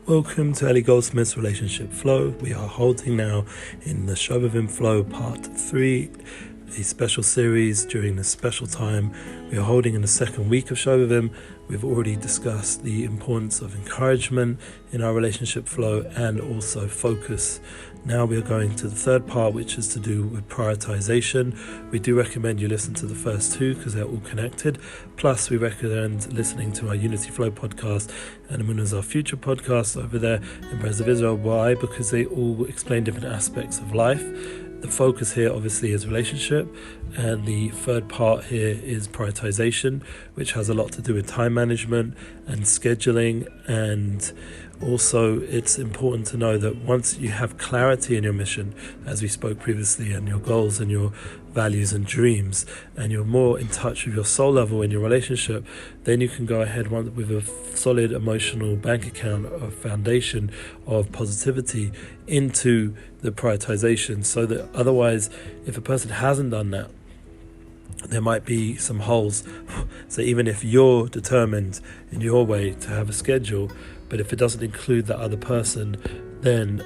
Welcome to Ellie Goldsmith's Relationship Flow. We are holding now in the Shovavim Flow Part 3, a special series during this special time. We are holding in the second week of Shovavim. We've already discussed the importance of encouragement in our relationship flow and also focus. Now we are going to the third part, which is to do with prioritization. We do recommend you listen to the first two because they're all connected. Plus, we recommend listening to our Unity Flow podcast and Amuna's Our Future podcast over there in Breath of Israel. Why? Because they all explain different aspects of life. The focus here obviously is relationship, and the third part here is prioritization, which has a lot to do with time management and scheduling. And also it's important to know that once you have clarity in your mission, as we spoke previously, and your goals and your values and dreams, and you're more in touch with your soul level in your relationship, then you can go ahead with a solid emotional bank account of foundation of positivity into the prioritization, so that otherwise, if a person hasn't done that, there might be some holes. So even if you're determined in your way to have a schedule, but if it doesn't include that other person, then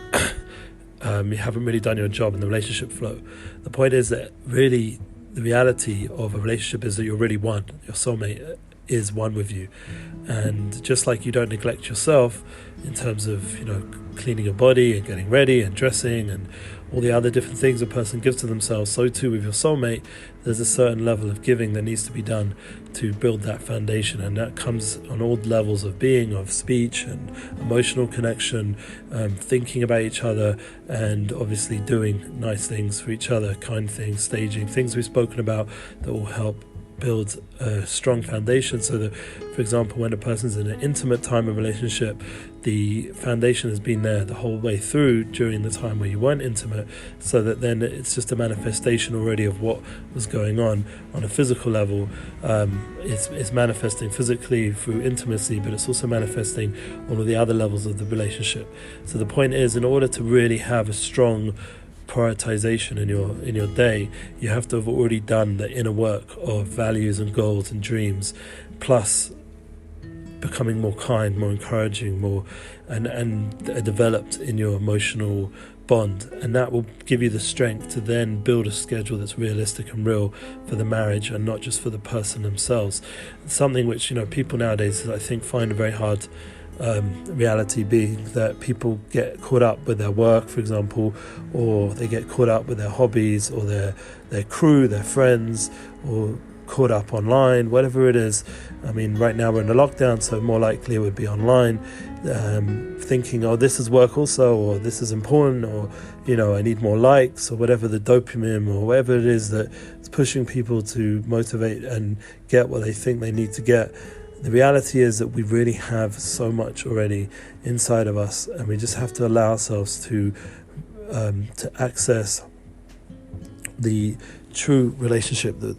you haven't really done your job in the relationship flow. The point is that really the reality of a relationship is that you're really one. Your soulmate is one with you. And just like you don't neglect yourself in terms of, cleaning your body and getting ready and dressing and all the other different things a person gives to themselves, so too with your soulmate, there's a certain level of giving that needs to be done to build that foundation, and that comes on all levels of being, of speech and emotional connection, thinking about each other, and obviously doing nice things for each other, kind things, staging, things we've spoken about that will help build a strong foundation, so that, for example, when a person's in an intimate time of relationship, the foundation has been there the whole way through during the time where you weren't intimate, so that then it's just a manifestation already of what was going on a physical level. It's manifesting physically through intimacy, but it's also manifesting on all the other levels of the relationship. So the point is, in order to really have a strong prioritization in your day, you have to have already done the inner work of values and goals and dreams, plus becoming more kind, more encouraging, more and developed in your emotional bond, and that will give you the strength to then build a schedule that's realistic and real for the marriage and not just for the person themselves. Something which people nowadays I think find very hard. Reality being that people get caught up with their work, for example, or they get caught up with their hobbies or their crew, their friends, or caught up online, whatever it is. I mean, right now we're in a lockdown, so more likely it would be online, thinking, this is work also, or this is important, or I need more likes, or whatever the dopamine or whatever it is that's pushing people to motivate and get what they think they need to get. The reality is that we really have so much already inside of us, and we just have to allow ourselves to access the true relationship that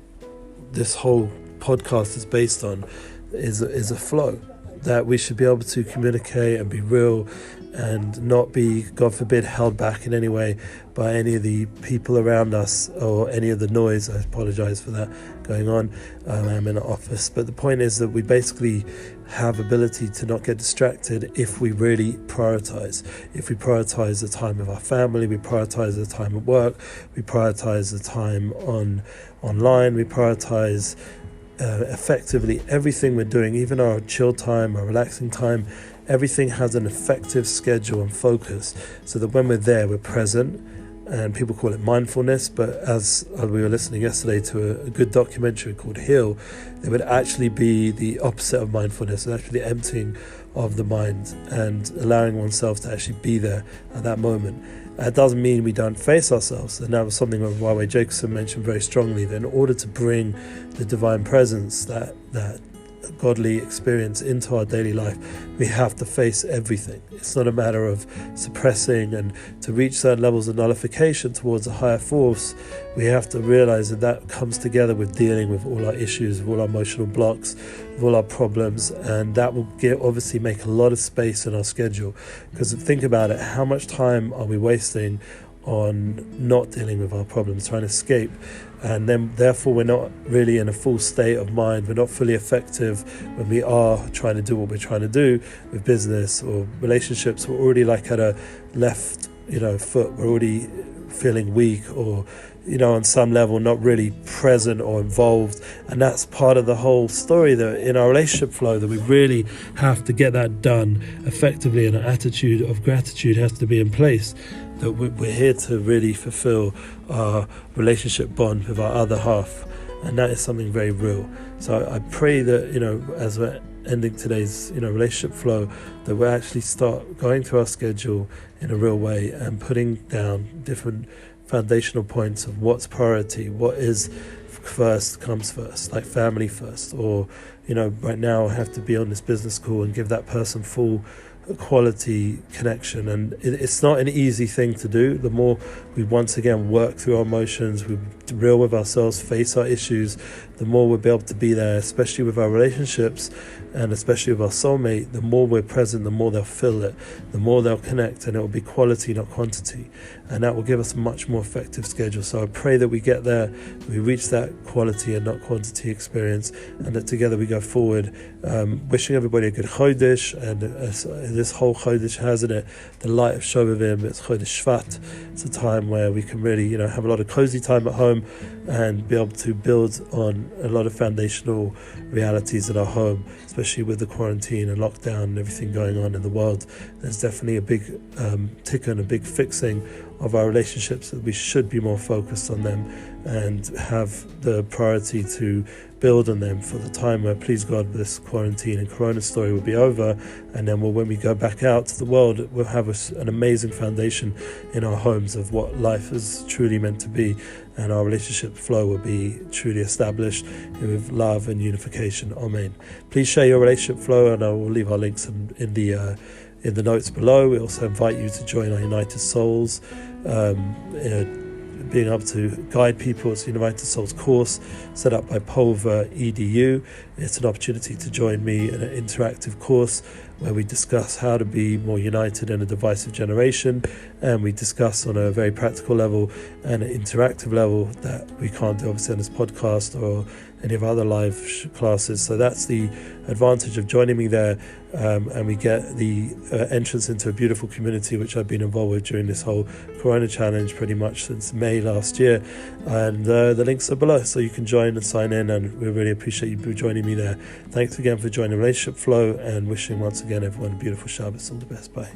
this whole podcast is based on. Is a flow that we should be able to communicate and be real and not be, God forbid, held back in any way by any of the people around us or any of the noise. I apologize for that going on. I'm in an office, but the point is that we basically have ability to not get distracted if we really prioritize. If we prioritize the time of our family, we prioritize the time at work, we prioritize the time online, we prioritize effectively everything we're doing, even our chill time, our relaxing time. Everything has an effective schedule and focus, so that when we're there, we're present. And people call it mindfulness, but as we were listening yesterday to a good documentary called Heal, it would actually be the opposite of mindfulness, and actually the emptying of the mind and allowing oneself to actually be there at that moment. That doesn't mean we don't face ourselves, and that was something that Yahweh Jacobson mentioned very strongly, that in order to bring the divine presence, that godly experience into our daily life, we have to face everything. It's not a matter of suppressing, and to reach certain levels of nullification towards a higher force, we have to realize that comes together with dealing with all our issues, with all our emotional blocks, with all our problems, and that will obviously make a lot of space in our schedule. Because think about it, how much time are we wasting on not dealing with our problems, trying to escape, and then therefore we're not really in a full state of mind. We're not fully effective when we are trying to do what we're trying to do with business or relationships. We're already like at a left foot. We're already feeling weak, or on some level not really present or involved. And that's part of the whole story, that in our relationship flow, that we really have to get that done effectively, and an attitude of gratitude has to be in place, that we're here to really fulfill our relationship bond with our other half, and that is something very real. So I pray that as we're ending today's relationship flow, that we'll actually start going through our schedule in a real way and putting down different foundational points of what's priority, what is first, comes first, like family first, or right now I have to be on this business call and give that person full quality connection. And it's not an easy thing to do. The more we once again work through our emotions, we real with ourselves, face our issues, the more we'll be able to be there, especially with our relationships and especially with our soulmate. The more we're present, the more they'll feel it, the more they'll connect, and it will be quality, not quantity, and that will give us a much more effective schedule. So I pray that we get there, we reach that quality and not quantity experience, and that together we go forward. Wishing everybody a good Chodesh, and this whole Chodesh has in it the light of Shovavim. It's Chodesh Shvat. It's a time where we can really have a lot of cozy time at home and be able to build on a lot of foundational realities in our home, especially with the quarantine and lockdown and everything going on in the world. There's definitely a big tikkun, a big fixing of our relationships, that we should be more focused on them and have the priority to build on them for the time where, please God, this quarantine and corona story will be over, and then when we go back out to the world, we'll have an amazing foundation in our homes of what life is truly meant to be, and our relationship flow will be truly established with love and unification. Amen. Please share your relationship flow, and I will leave our links in the notes below. We also invite you to join our United Souls, being able to guide people. It's a United Souls course set up by Pulver EDU. It's an opportunity to join me in an interactive course where we discuss how to be more united in a divisive generation, and we discuss on a very practical level and an interactive level that we can't do obviously on this podcast or any of our other live classes. So that's the advantage of joining me there, and we get the entrance into a beautiful community which I've been involved with during this whole Corona challenge pretty much since May last year, and the links are below, so you can join and sign in, and we really appreciate you joining me there. Thanks again for joining Relationship Flow, and wishing once again everyone a beautiful Shabbos. All the best. Bye.